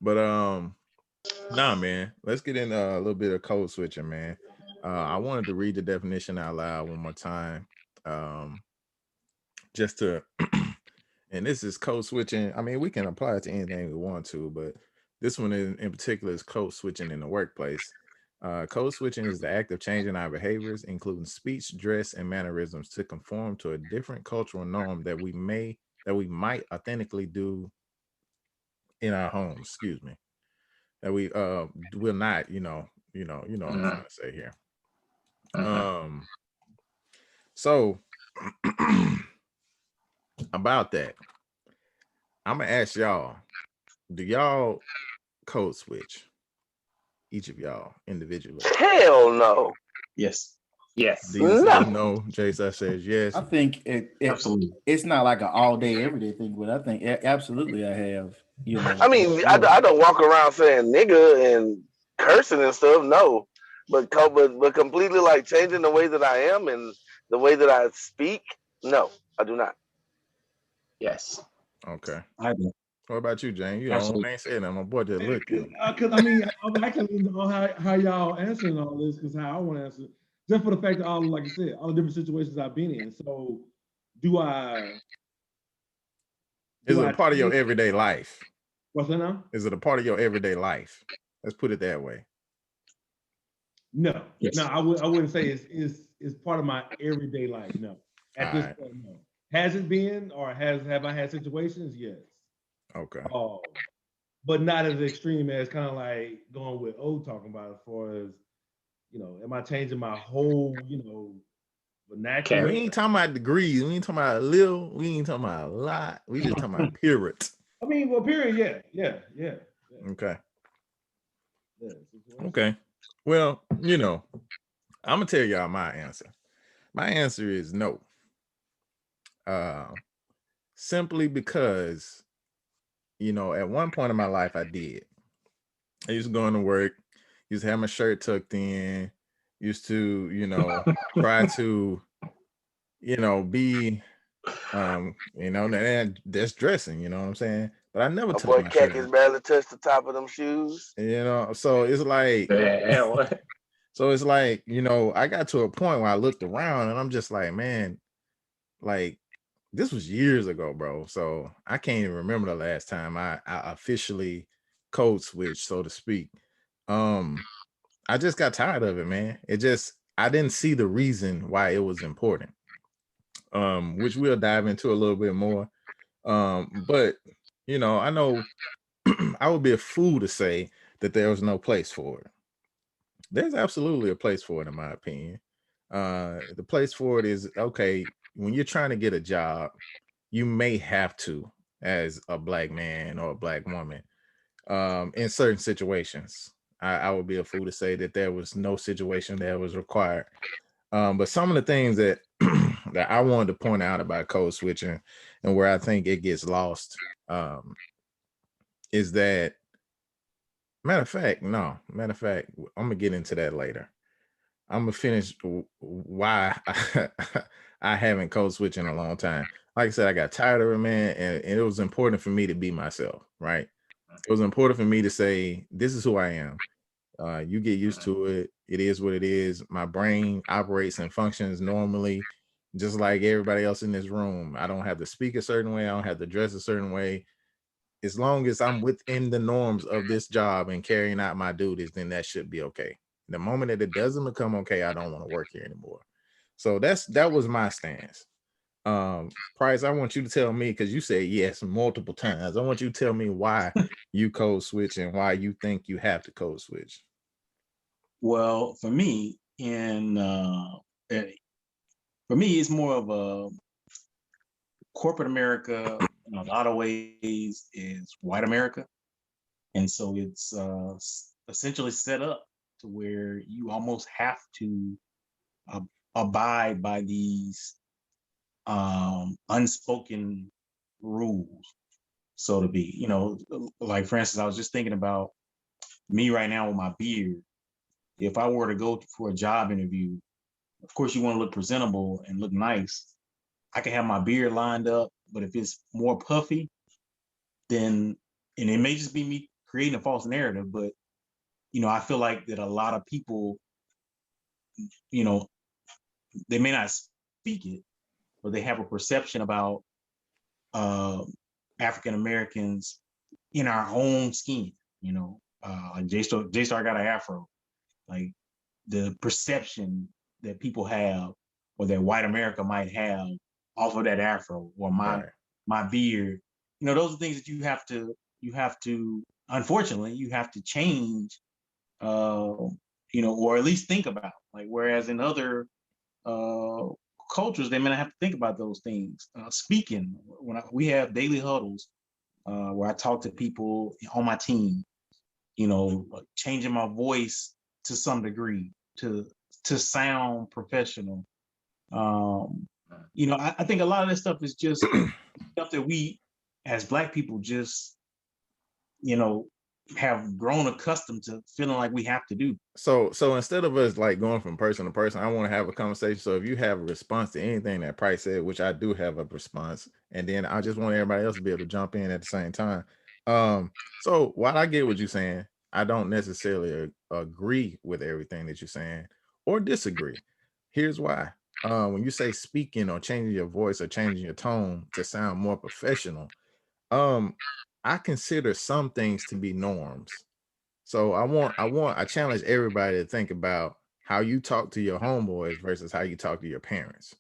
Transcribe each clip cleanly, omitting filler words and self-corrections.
But nah, man. Let's get in a little bit of code switching, man. I wanted to read the definition out loud one more time. Um, just to and this is code switching. I mean, we can apply it to anything we want to, but this one in particular is code switching in the workplace. Code switching is the act of changing our behaviors, including speech, dress, and mannerisms, to conform to a different cultural norm that we might authentically do in our homes. Excuse me, that we will not. What I'm Mhm, trying to say here. mhm. Um, so about that, I'm gonna ask y'all: do y'all code switch? Each of y'all individually. Hell no. Yes, D yes, says No. no. Jason says yes. I think absolutely. it's not like an all day everyday thing, but I think absolutely I have. I mean, I don't walk around saying nigga and cursing and stuff. No, but completely like changing the way that I am and the way that I speak. No, I do not. Yes, Okay. I do. What about you, Jane? You don't Absolutely. ain't saying that. My boy just looking. Because I mean, I'm actually know how y'all answering all this because how I want to answer it. Just for the fact that all, like I said, all the different situations I've been in. So, do I Is do it a I part of your change? everyday life? What's that now? Is it a part of your everyday life? Let's put it that way. No, no, Yes. I wouldn't say it's part of my everyday life. No, All at this right. point, no. Has it been or have I had situations? Yes. Okay. Oh, but not as extreme as kind of like going with O talking about as far as am I changing my whole We vernacular? Character. ain't talking about degrees. We ain't talking about a little. We ain't talking about a lot. We just talking about period. I mean, well, period. Yeah. Okay. Situation. Okay. Well, I'm gonna tell y'all my answer. My answer is no. Uh, simply because at one point in my life I did. I used to go into work, used to have my shirt tucked in, used to, try to, be that's dressing, you know what I'm saying? But I never My tucked boy my shirt khakis in. barely touched the top of them shoes. So it's like Yeah, what? I got to a point where I looked around and I'm just like, man, like this was years ago, bro. So I can't even remember the last time I officially code switched, so to speak. I just got tired of it, man. I didn't see the reason why it was important. Which we'll dive into a little bit more. But I know I would be a fool to say that there was no place for it. There's absolutely a place for it, in my opinion. The place for it is okay when you're trying to get a job, you may have to, as a black man or a black woman, in certain situations. I would be a fool to say that there was no situation that was required. But some of the things that that I wanted to point out about code switching and where I think it gets lost is that matter of fact, I'm gonna get into that later. I'm gonna finish why I haven't code switched in a long time. Like I said, I got tired of it, man, and it was important for me to be myself, right? It was important for me to say, this is who I am. You get used to it. It is what it is. My brain operates and functions normally, just like everybody else in this room. I don't have to speak a certain way. I don't have to dress a certain way. As long as I'm within the norms of this job and carrying out my duties, then that should be okay. The moment that it doesn't become okay, I don't want to work here anymore. So that was my stance. Price, I want you to tell me, because you said yes multiple times. I want you to tell me why you code switch and why you think you have to code switch. Well, eh, for me, it's more of a corporate America. In a lot of ways, is white America, and so it's essentially set up to where you almost have to uh, abide by these unspoken rules, so to be. Like for instance, I was just thinking about me right now with my beard. If I were to go for a job interview, of course you want to look presentable and look nice. I can have my beard lined up, but if it's more puffy, then and it may just be me creating a false narrative, but I feel like that a lot of people, they may not speak it, but they have a perception about African Americans in our own skin. Like J-Star got an afro. Like the perception that people have, or that white America might have off of that afro, or my beard. Those are things that you have to unfortunately you have to change, or at least think about. Like, whereas in other cultures, they may not have to think about those things. Speaking, we have daily huddles where I talk to people on my team, changing my voice to some degree to sound professional. I think a lot of this stuff is just stuff that we as Black people just, have grown accustomed to feeling like we have to do. So instead of us like going from person to person, I want to have a conversation. So if you have a response to anything that Price said, which I do have a response, and then I just want everybody else to be able to jump in at the same time. So while I get what you're saying, I don't necessarily agree with everything that you're saying or disagree. Here's why. When you say speaking or changing your voice or changing your tone to sound more professional, I consider some things to be norms. So I challenge everybody to think about how you talk to your homeboys versus how you talk to your parents.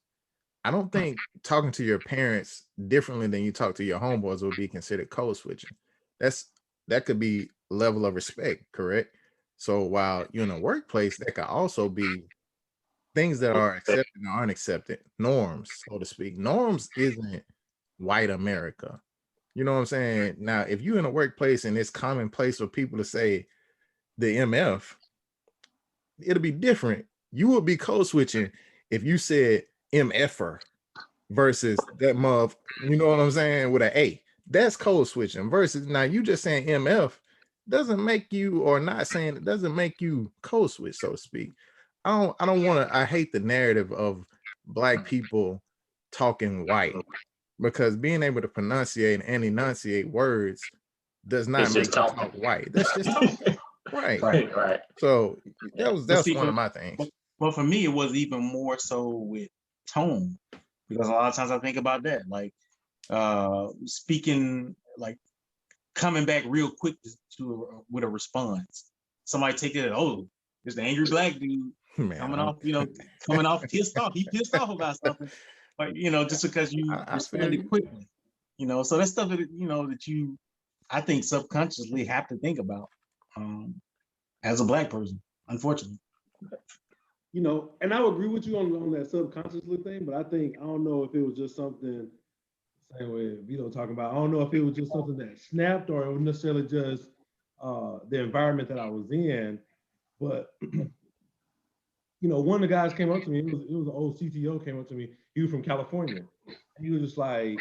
I don't think talking to your parents differently than you talk to your homeboys would be considered code switching. That could be level of respect, correct? So while you're in a workplace, that could also be things that are accepted and aren't accepted, norms, so to speak. Norms isn't white America. You know what I'm saying? Now, if you're in a workplace and it's commonplace for people to say the MF, it'll be different. You would be code switching if you said MFer versus that mother, you know what I'm saying, with an A. That's code switching versus now you just saying MF doesn't make you, or not saying it doesn't make you code switch, so to speak. I don't want to, I hate the narrative of Black people talking white, because being able to pronunciate and enunciate words does not make you talk white. That's just talking. Right. So that's one of my things. But for me, it was even more so with tone, because a lot of times I think about that, like speaking, like coming back real quick with a response. Somebody take it, oh, it's the angry Black dude coming off pissed off. He pissed off about something, but just because you responded quickly, so that's stuff that that you, I think, subconsciously have to think about as a Black person, unfortunately. And I would agree with you on that subconsciously thing, but I don't know if it was just something, same way Vito talking about, I don't know if it was just something that snapped, or it was necessarily just the environment that I was in. But one of the guys came up to me, it was an old CTO came up to me, he was from California. And he was just like,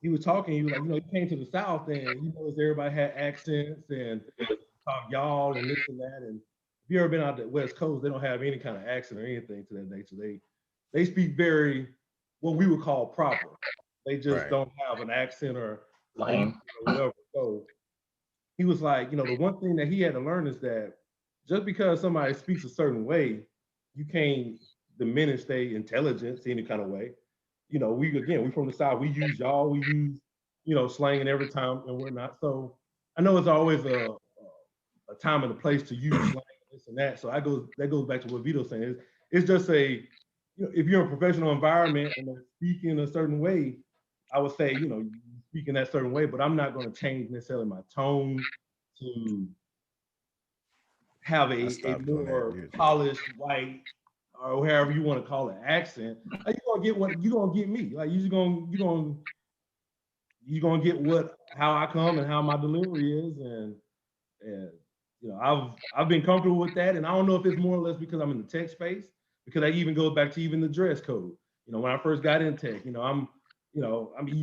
he was talking, he was like, he came to the South and everybody had accents and talk y'all and this and that. And if you ever been out the West Coast, they don't have any kind of accent or anything to that nature. They speak very, what we would call proper. They just don't have an accent or whatever. So he was like, the one thing that he had to learn is that just because somebody speaks a certain way, you can't diminish their intelligence any kind of way. We from the South, we use y'all, we use, slang in every time and whatnot. So I know it's always a time and a place to use slang and this and that. So that goes back to what Vito's saying. It's just if you're in a professional environment and they're speaking a certain way, I would say, you speak in that certain way, but I'm not going to change necessarily my tone to have a more polished white, or however you want to call it, accent. Like, you're gonna get me. Like, you're gonna get how I come and how my delivery is, and I've been comfortable with that, and I don't know if it's more or less because I'm in the tech space, because that even goes back to even the dress code. When I first got in tech, you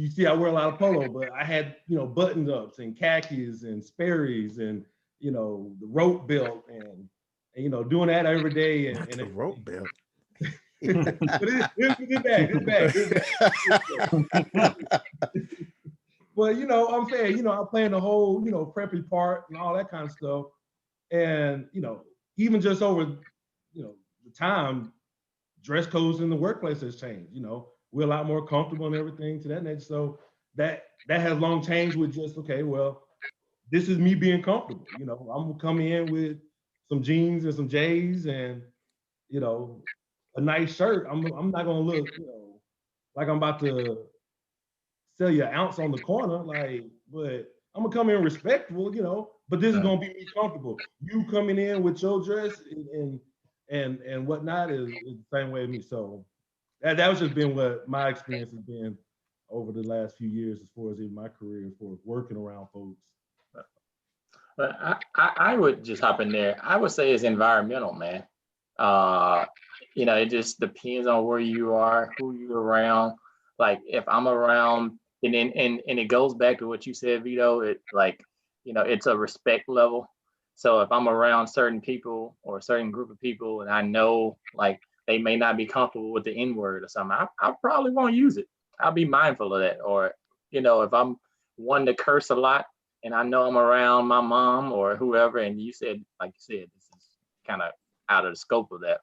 see I wear a lot of polo, but I had button ups and khakis and Sperry's and the rope belt and doing that every day. And the rope belt. It's bad. But I'm saying, I'm playing the whole, preppy part and all that kind of stuff. And, even just over, the time, dress codes in the workplace has changed. We're a lot more comfortable and everything to that nature. So that has long changed with just, okay, well, this is me being comfortable. I'm gonna come in with some jeans and some J's and, a nice shirt. I'm not gonna look, like I'm about to sell you an ounce on the corner, like, but I'm gonna come in respectful, but this is gonna be me comfortable. You coming in with your dress and whatnot is the same way as me. So that was just been what my experience has been over the last few years as far as in my career, as far as working around folks. But I would just hop in there. I would say it's environmental, man. It just depends on where you are, who you're around. Like if I'm around, and it goes back to what you said, Vito. It's a respect level. So if I'm around certain people or a certain group of people, and I know like they may not be comfortable with the N word or something, I probably won't use it. I'll be mindful of that. Or if I'm one to curse a lot, and I know I'm around my mom or whoever, and you said, this is kind of out of the scope of that.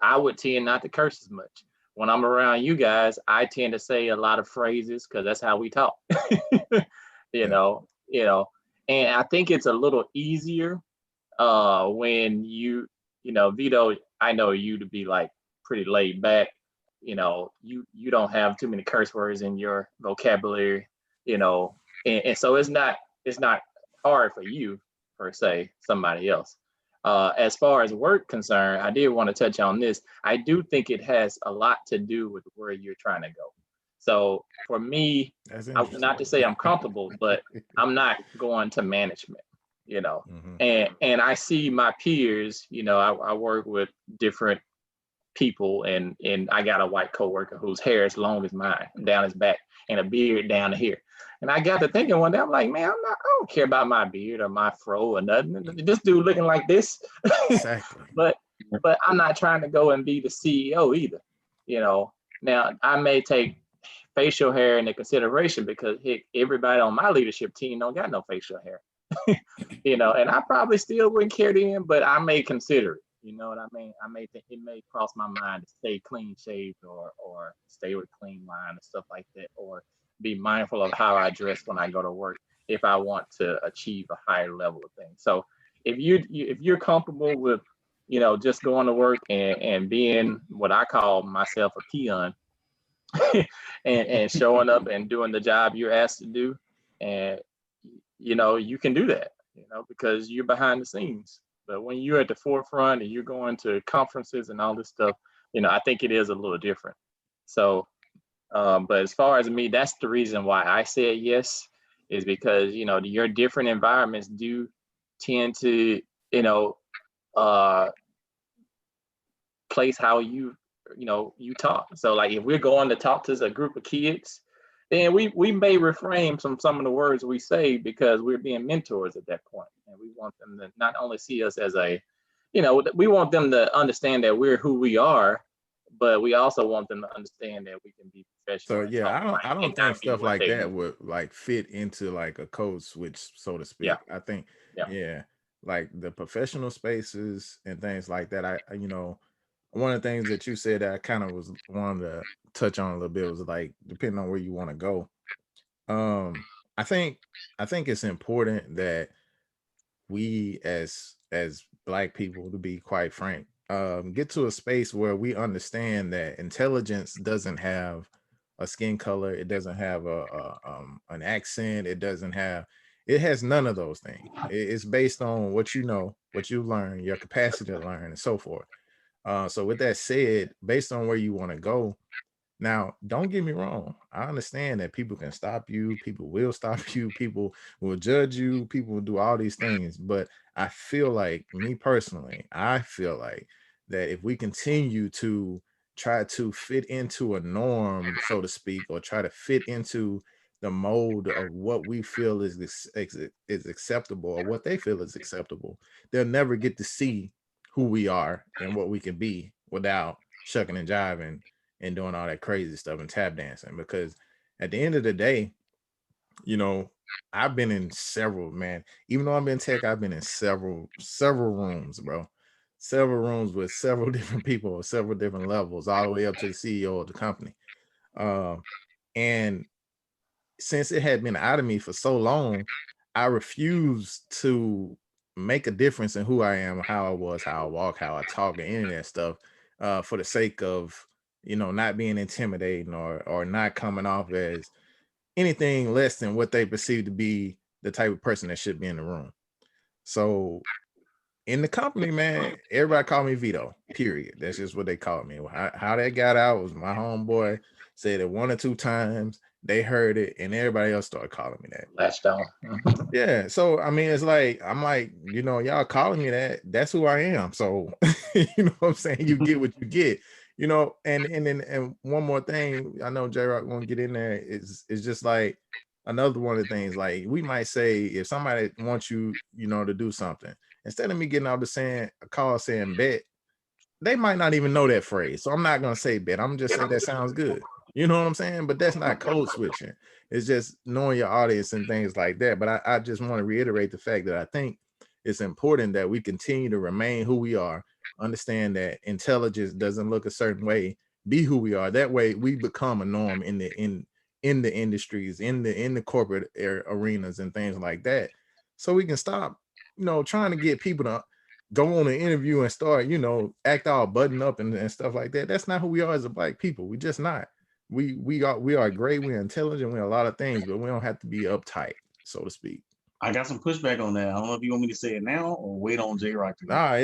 I would tend not to curse as much. When I'm around you guys, I tend to say a lot of phrases because that's how we talk. you know, and I think it's a little easier when you Vito, I know you to be like pretty laid back. You don't have too many curse words in your vocabulary, and so it's not hard for you per se, somebody else. As far as work concerned, I did want to touch on this. I do think it has a lot to do with where you're trying to go. So for me, not to say I'm comfortable, but I'm not going to management, and I see my peers, I work with different people, and I got a white coworker whose hair is long as mine, down his back, and a beard down to here. And I got to thinking one day, I'm like, man, I don't care about my beard or my fro or nothing. This dude looking like this. Exactly. but I'm not trying to go and be the CEO either. Now I may take facial hair into consideration because everybody on my leadership team don't got no facial hair. And I probably still wouldn't care then, but I may consider it. You know what I mean? I may think it may cross my mind to stay clean shaved or stay with clean line and stuff like that, or be mindful of how I dress when I go to work if I want to achieve a higher level of things. So if you're comfortable with, just going to work and being what I call myself a peon, and showing up and doing the job you're asked to do, and you can do that, because you're behind the scenes. But when you're at the forefront and you're going to conferences and all this stuff, I think it is a little different. So, but as far as me, that's the reason why I said yes, is because, your different environments do tend to, place how you talk. So like if we're going to talk to a group of kids, then we may refrain from some of the words we say because we're being mentors at that point, and we want them to not only see us as we want them to understand that we're who we are, but we also want them to understand that we can be professional. So yeah, I don't think stuff like that would like fit into like a code switch, so to speak. I think like the professional spaces and things like that. I one of the things that you said that I kind of was wanting to touch on a little bit was like depending on where you want to go. I think it's important that we as Black people, to be quite frank, get to a space where we understand that intelligence doesn't have a skin color, it doesn't have an accent, it has none of those things. It's based on what what you learn, your capacity to learn, and so forth. So with that said, based on where you want to go, now, don't get me wrong. I understand that people can stop you, people will stop you, people will judge you, people will do all these things. But I feel like, me personally, I feel like that if we continue to try to fit into a norm, so to speak, or try to fit into the mold of what we feel is acceptable or what they feel is acceptable, they'll never get to see who we are and what we can be without shucking and jiving and doing all that crazy stuff and tap dancing. Because at the end of the day, you know, I've been in several, man. Even though I'm in tech, I've been in several rooms, bro. Several rooms with several different people, several different levels, all the way up to the CEO of the company. And since it had been out of me for so long, I refused to make a difference in who I am, how I was, how I walk, how I talk, and any of that stuff, for the sake of, you know, not being intimidating or not coming off as anything less than what they perceive to be the type of person that should be in the room. So in the company, man, everybody called me Vito, period. That's just what they called me. How that got out was my homeboy said it 1 or 2 times. They heard it, and everybody else started calling me that. Latched on. Yeah. So I mean, it's like I'm like, you know, y'all calling me that. That's who I am. So you know what I'm saying? You get what you get, you know. And one more thing, I know J Rock won't get in there, is just like another one of the things, like we might say if somebody wants you, you know, to do something, instead of me getting out the saying a call saying bet, they might not even know that phrase. So I'm not gonna say bet. I'm just say that sounds good. You know what I'm saying? But that's not code switching. It's just knowing your audience and things like that. But I just want to reiterate the fact that I think it's important that we continue to remain who we are, understand that intelligence doesn't look a certain way, be who we are. That way we become a norm in the industries, in the corporate arenas and things like that. So we can stop, you know, trying to get people to go on an interview and start, you know, act all button up and stuff like that. That's not who we are as a Black people. We just not. We are great. We're intelligent. We're a lot of things, but we don't have to be uptight, so to speak. I got some pushback on that. I don't know if you want me to say it now or wait on J Rock to go. Nah,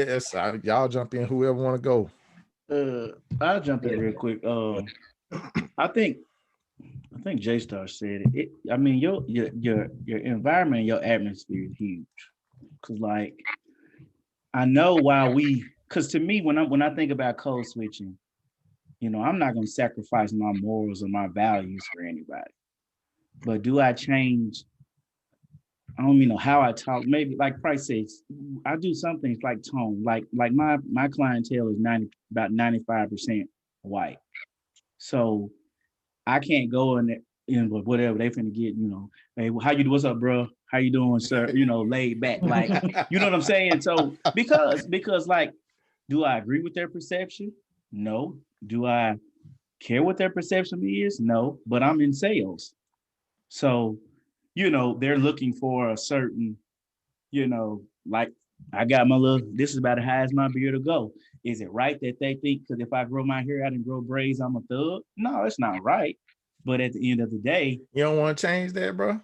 y'all jump in. Whoever want to go. I'll jump in real quick. I think J-Star said it. I mean, your environment, your atmosphere is huge. Cause like I know because to me, when I think about code switching, you know, I'm not gonna sacrifice my morals or my values for anybody. But do I change? I don't even know how I talk. Maybe like Price says, I do some things like tone. Like my clientele is about 95% white. So I can't go in with whatever they finna get, you know, hey, how you do? What's up, bro? How you doing, sir? You know, laid back, like, you know what I'm saying? So because like, do I agree with their perception? No. Do I care what their perception is? No. But I'm in sales, so you know they're looking for a certain, you know, like I got my little. This is about as high as my beard will go. Is it right that they think because if I grow my hair out and grow braids, I'm a thug? No, it's not right. But at the end of the day, you don't want to change that, bro.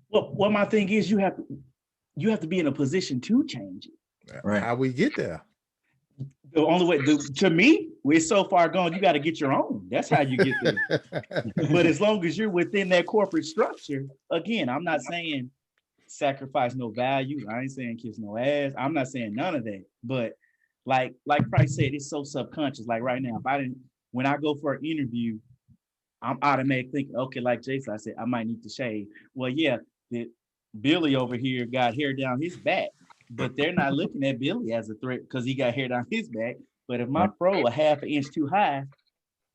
Well, my thing is you have to be in a position to change it. Right? How we get there? The only way, to me, we're so far gone. You got to get your own. That's how you get there. But as long as you're within that corporate structure, again, I'm not saying sacrifice no value. I ain't saying kiss no ass. I'm not saying none of that. But like Price said, it's so subconscious. Like right now, when I go for an interview, I'm automatically thinking, okay, like Jason, I said, I might need to shave. Well, yeah, Billy over here got hair down his back, but they're not looking at Billy as a threat because he got hair down his back. But if my fro a half an inch too high,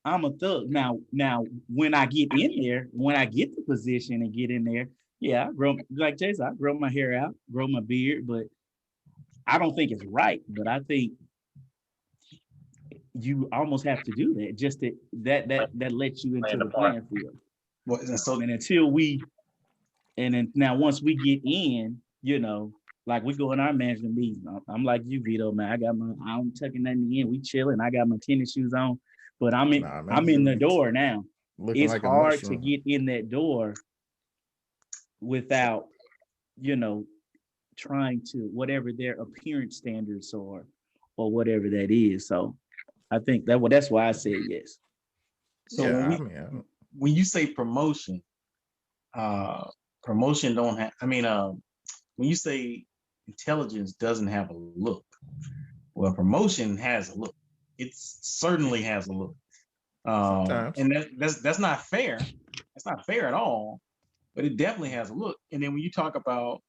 I'm a thug. Now, when I get in there, when I get the position and get in there, yeah, I grow, like Jason, I grow my hair out, grow my beard, but I don't think it's right. But I think you almost have to do that just that lets you into the playing field. Well, so and then now once we get in, you know, like we go in our management meeting. I'm like you, Vito, man. I'm tucking nothing in. We chilling. I got my tennis shoes on, but I'm in the door now. It's like hard to get in that door without, you know, trying to whatever their appearance standards are or whatever that is. So I think that's why I said yes. So yeah, when you say promotion, promotion don't have. I mean, when you say intelligence doesn't have a look, well, promotion has a look. It certainly has a look, and that's not fair. That's not fair at all. But it definitely has a look. And then when you talk about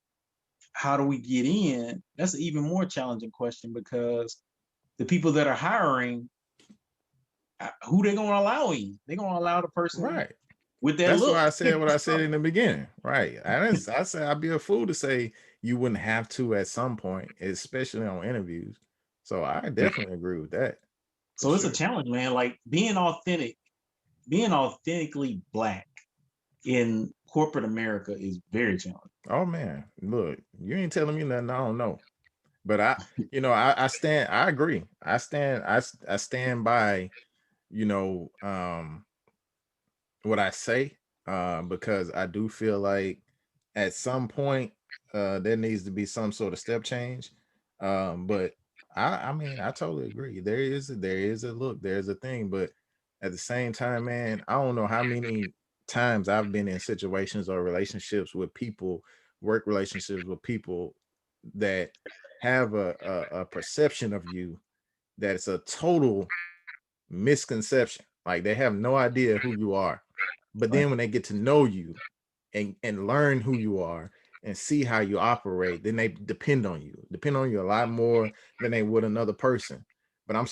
how do we get in, that's an even more challenging question because the people that are hiring, who they gonna allow in? They're gonna allow the person with that That's look. why I said what I said in the beginning. Right. I said I'd be a fool to say you wouldn't have to at some point, especially on interviews. So I definitely agree with that. So it's a challenge, man. Like being authentically Black in corporate America is very challenging. Oh man, look, you ain't telling me nothing I don't know. But I stand, I agree. I stand by, what I say, because I do feel like at some point there needs to be some sort of step change. But I mean, I totally agree. There is a look, there's a thing, but at the same time, man, I don't know how many times I've been in situations or relationships with people, work relationships with people that have a perception of you that it's a total misconception. Like they have no idea who you are. But then when they get to know you and learn who you are and see how you operate, then they depend on you a lot more than they would another person. But I'm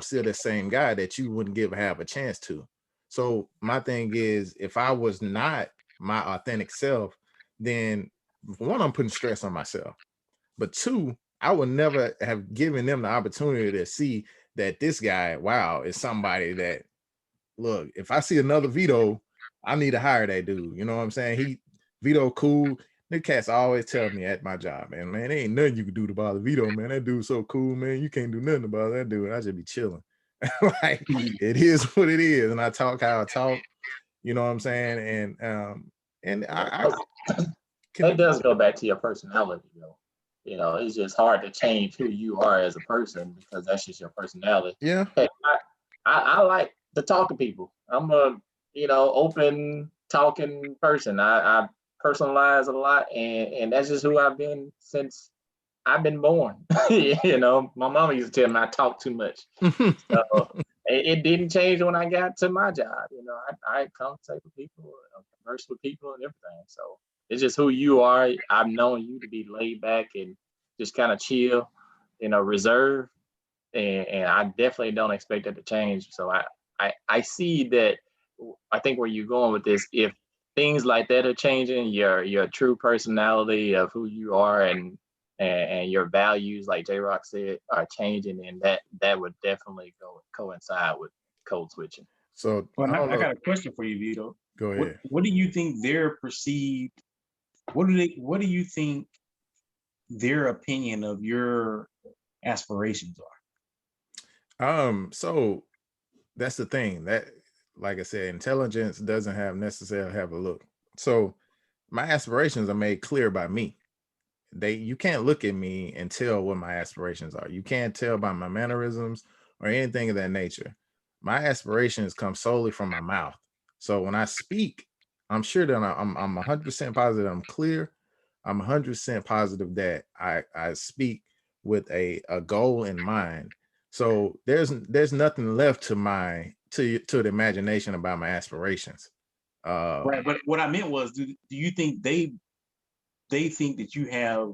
still the same guy that you wouldn't give half a chance to. So my thing is, if I was not my authentic self, then one, I'm putting stress on myself. But two, I would never have given them the opportunity to see that this guy, wow, is somebody that, look, if I see another Vito, I need to hire that dude. You know what I'm saying? Vito cool. The cats always tell me at my job, man, there ain't nothing you can do to bother Vito, man. That dude's so cool, man. You can't do nothing about that dude. I just be chilling. Like it is what it is. And I talk how I talk, you know what I'm saying? And I That does go back to your personality, though. It's just hard to change who you are as a person because that's just your personality. Yeah. Hey, I like to talk to people. I'm a open talking person. I personalize a lot, and that's just who I've been since I've been born. My mama used to tell me I talk too much. So it didn't change when I got to my job. I conversate with people, converse with people, and everything. So it's just who you are. I've known you to be laid back and just kind of chill, reserved, and I definitely don't expect it to change. So I see that. I think where you're going with this, if things like that are changing, your true personality of who you are and your values, like J Rock said, are changing, and that would definitely coincide with code switching. So Well, I got a question for you, Vito. Go ahead. What do you think their perceived? What do you think their opinion of your aspirations are? So that's the thing that, like I said, intelligence doesn't necessarily have a look. So my aspirations are made clear by me. You can't look at me and tell what my aspirations are. You can't tell by my mannerisms or anything of that nature. My aspirations come solely from my mouth. So when I speak, I'm sure that I'm 100% positive I'm clear. I'm 100% positive that I speak with a goal in mind. So there's nothing left to the imagination about my aspirations. Right, but what I meant was, do you think they think that you have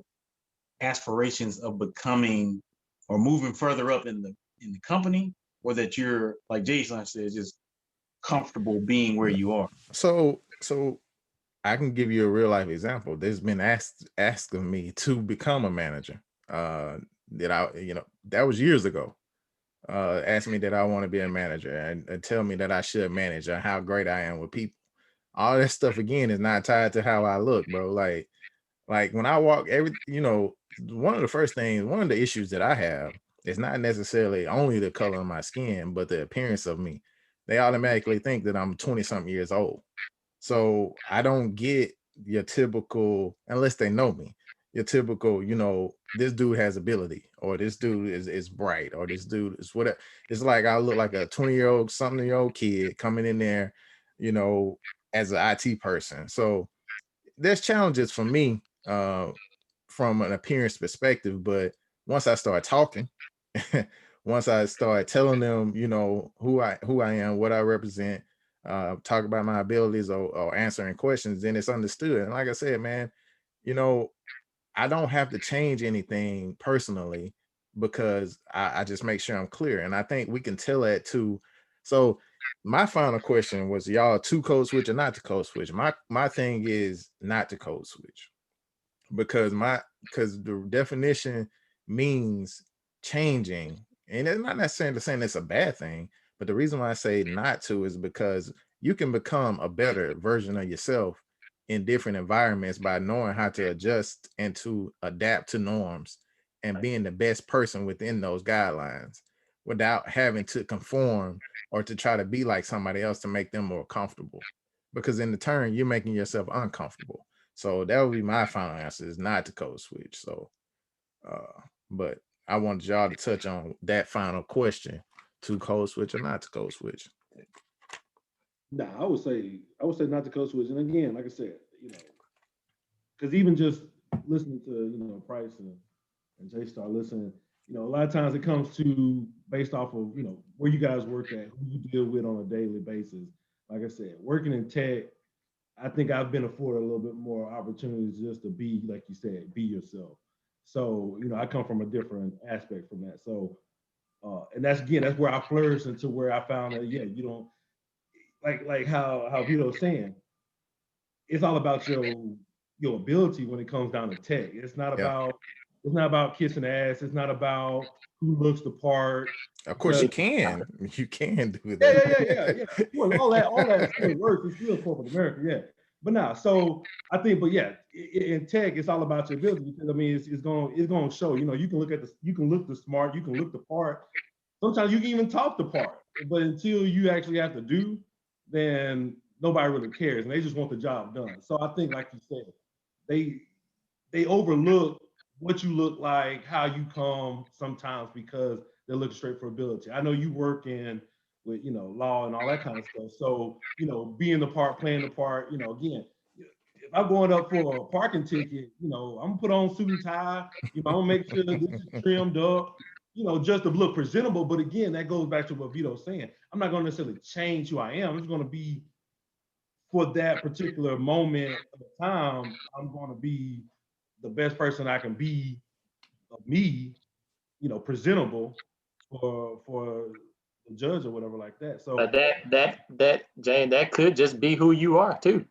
aspirations of becoming or moving further up in the company, or that you're, like Jason said, just comfortable being where you are? So I can give you a real life example. There's been asked of me to become a manager. That was years ago. Asked me that I want to be a manager and tell me that I should manage and how great I am with people. All that stuff again is not tied to how I look, bro. Like when I walk, one of the issues that I have is not necessarily only the color of my skin, but the appearance of me. They automatically think that I'm 20 something years old. So I don't get your typical, unless they know me, your typical, this dude has ability, or this dude is bright, or this dude is whatever. It's like I look like a 20-year-old, something-year-old kid coming in there, as an IT person. So there's challenges for me from an appearance perspective, but once I start talking, once I start telling them, who I am, what I represent, talk about my abilities or answering questions, then it's understood. And like I said, man, I don't have to change anything personally because I just make sure I'm clear. And I think we can tell that too. So my final question was, y'all to code switch or not to code switch? My thing is not to code switch, because the definition means changing, and it's not necessarily saying it's a bad thing, but the reason why I say not to is because you can become a better version of yourself in different environments by knowing how to adjust and to adapt to norms and being the best person within those guidelines without having to conform or to try to be like somebody else to make them more comfortable, because in the turn you're making yourself uncomfortable. So that would be my final answer, is not to code switch. So but I wanted y'all to touch on that final question, to code switch or not to code switch. Nah, I would say not to code switch. And again, like I said, because even just listening to Price and J-Star, listening, a lot of times it comes to based off of where you guys work at, who you deal with on a daily basis. Like I said, working in tech, I think I've been afforded a little bit more opportunities just to be, like you said, be yourself. So, I come from a different aspect from that. So, and that's where I flourished into where I found that, you don't, like how Vito's saying, it's all about your ability when it comes down to tech. It's not about kissing ass. It's not about who looks the part. Of course, you can do that. Yeah. Well, all that still works. It's still corporate America, yeah. But now, so I think, in tech, it's all about your ability, because it's going to show. You can look the smart, you can look the part. Sometimes you can even talk the part, but until you actually have to do, then nobody really cares, and they just want the job done. So I think, like you said, they overlook what you look like, how you come sometimes, because they're looking straight for ability. I know you work with law and all that kind of stuff. So being the part, playing the part. Again, if I'm going up for a parking ticket, I'm gonna put on suit and tie. I'm gonna make sure this is trimmed up. Just to look presentable. But again, that goes back to what Vito's saying. I'm not gonna necessarily change who I am. I'm just gonna be, for that particular moment of time, I'm gonna be the best person I can be of me, presentable for the judge or whatever like that. So But that Jane, that could just be who you are too.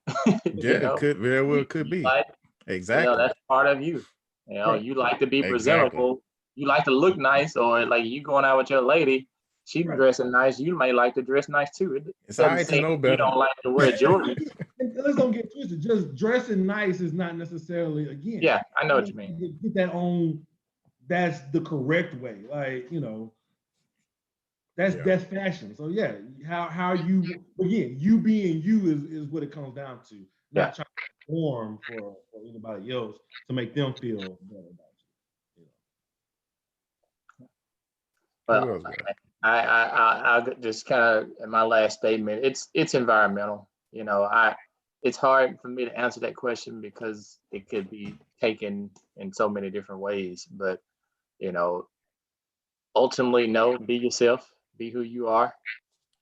Yeah, it could very well could be. Like, exactly. that's part of you. Right. You like to be Exactly. presentable. You like to look nice, or like you going out with your lady, she Right. dressing nice. You might like to dress nice too. It's all right to know better. You don't like to wear jewelry. And let's don't get twisted. Just dressing nice is not necessarily, again. Yeah, I know what you mean. Get that on. That's the correct way. Like, that's fashion. So yeah, how you, again, you being you is what it comes down to. Not trying to perform for anybody else to make them feel better about you. Well, I'll just kind of, in my last statement, it's environmental. It's hard for me to answer that question because it could be taken in so many different ways. But ultimately, no, be yourself, be who you are.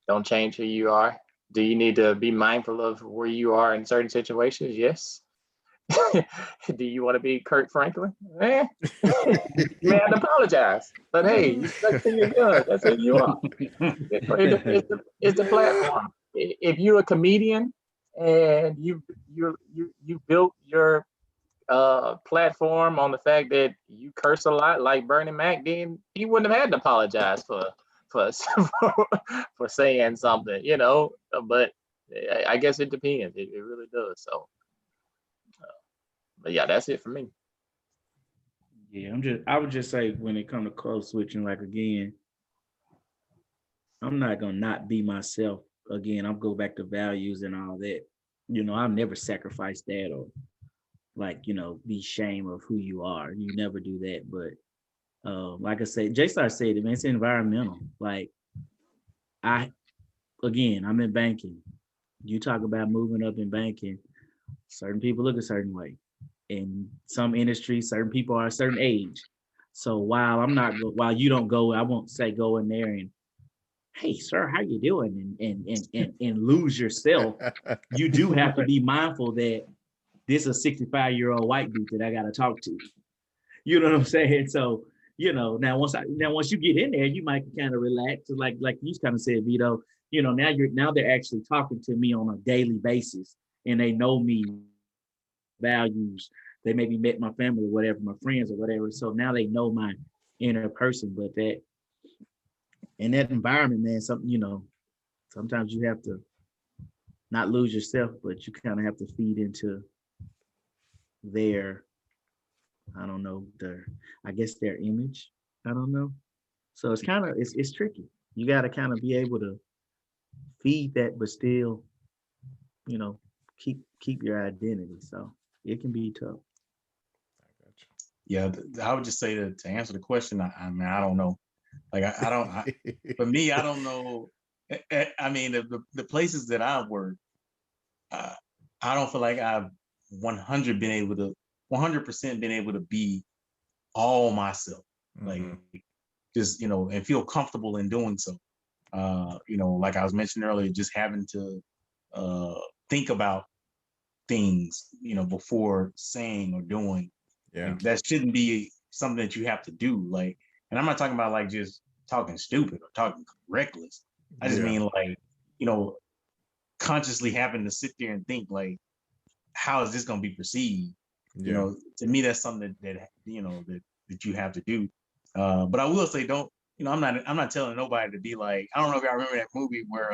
Don't change who you are. Do you need to be mindful of where you are in certain situations? Yes. Do you want to be Kurt Franklin? You may have to apologize, but hey, you stuck to your gun. That's who you are. It's the platform. If you're a comedian and you built your platform on the fact that you curse a lot like Bernie Mac, then he wouldn't have had to apologize for saying something, But I guess it depends. It really does. So. But yeah, that's it for me. Yeah, I would just say, when it comes to code switching, like, again, I'm not gonna not be myself. Again, I'll go back to values and all that. I'll never sacrifice that, or be shame of who you are. You never do that. But like I said, J-Star said it, man, it's environmental. Like, I'm in banking. You talk about moving up in banking, certain people look a certain way. In some industries, certain people are a certain age. So while you don't go, I won't say go in there and, hey, sir, how you doing? And lose yourself. You do have to be mindful that this is a 65-year-old white dude that I got to talk to. You know what I'm saying? So, now once you get in there, you might kind of relax. Like you kind of said, Vito, now they're actually talking to me on a daily basis, and they know me, values. They maybe met my family or whatever, my friends or whatever. So now they know my inner person. But that in that environment, man, sometimes you have to not lose yourself, but you kind of have to feed into their, I don't know, their image. I don't know. So it's tricky. You got to kind of be able to feed that, but still, keep your identity. So it can be tough. Yeah, I would just say to answer the question, I mean, I don't know. Like, I don't, for me, I don't know. I mean, the places that I've worked, I don't feel like I've 100% been able to be all myself. Like, just, and feel comfortable in doing so. Like I was mentioning earlier, just having to think about things, before saying or doing. Yeah. Like, that shouldn't be something that you have to do. Like, and I'm not talking about like just talking stupid or talking reckless. I just mean like, consciously having to sit there and think like, how is this going to be perceived? To me, that's something that you have to do. But I will say, don't, I'm not telling nobody to be like, I don't know if y'all remember that movie where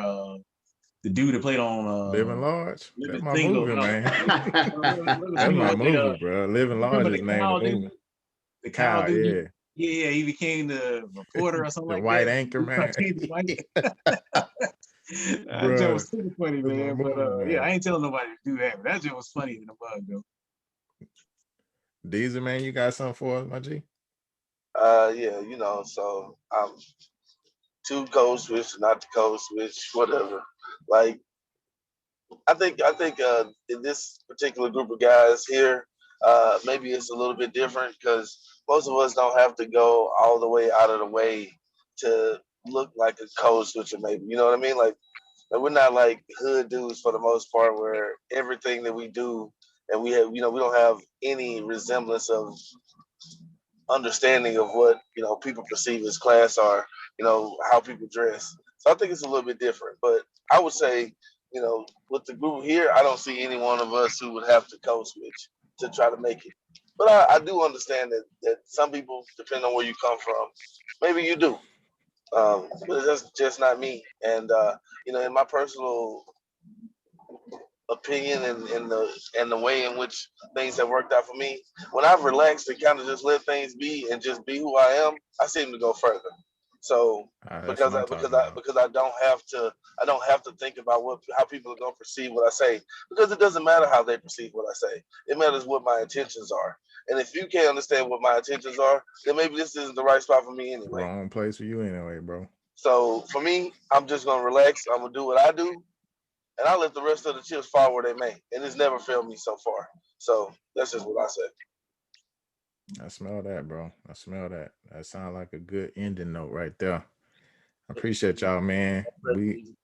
the dude that played on Living Large. That's my Single, movie, man. Living That's Single, my was it, movie, bro. Living Large remember is the the name cow of the dude? movie. The cow dude. Yeah. Yeah, he became the reporter or something The like white that. anchor, man. That joke was super funny, That's my man. But movie, yeah, man. I ain't telling nobody to do that. But that joke was funny in the bug, though. Diesel, man, you got something for us, my G? Yeah, so I'm to CodeSwitch, not to CodeSwitch, whatever. Like, I think in this particular group of guys here, maybe it's a little bit different because most of us don't have to go all the way out of the way to look like a code switcher. Maybe, you know what I mean? Like, we're not like hood dudes for the most part, where everything that we do and we have, we don't have any resemblance of understanding of what people perceive as class or how people dress. So I think it's a little bit different. But I would say, with the group here, I don't see any one of us who would have to code switch to try to make it. But I do understand that some people, depending on where you come from, maybe you do. But that's just not me. And in my personal opinion and the way in which things have worked out for me, when I've relaxed and kind of just let things be and just be who I am, I seem to go further. So That's what I'm talking about. because I don't have to think about how people are going to perceive what I say, because it doesn't matter how they perceive what I say. It matters what my intentions are. And if you can't understand what my intentions are, then maybe this isn't the right spot for me anyway. Wrong place for you anyway, bro. So for me, I'm just gonna relax. I'm gonna do what I do, and I'll let the rest of the chips fall where they may. And it's never failed me so far. So that's just what I say. I smell that, bro. I smell that. That sounds like a good ending note right there. I appreciate y'all, man. We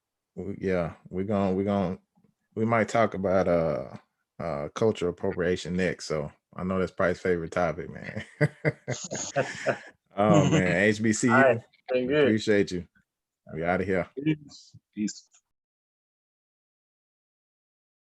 might talk about cultural appropriation next. So I know that's probably his favorite topic, man. Oh man, HBCU. All right, very good. Appreciate you. We out of here. Peace.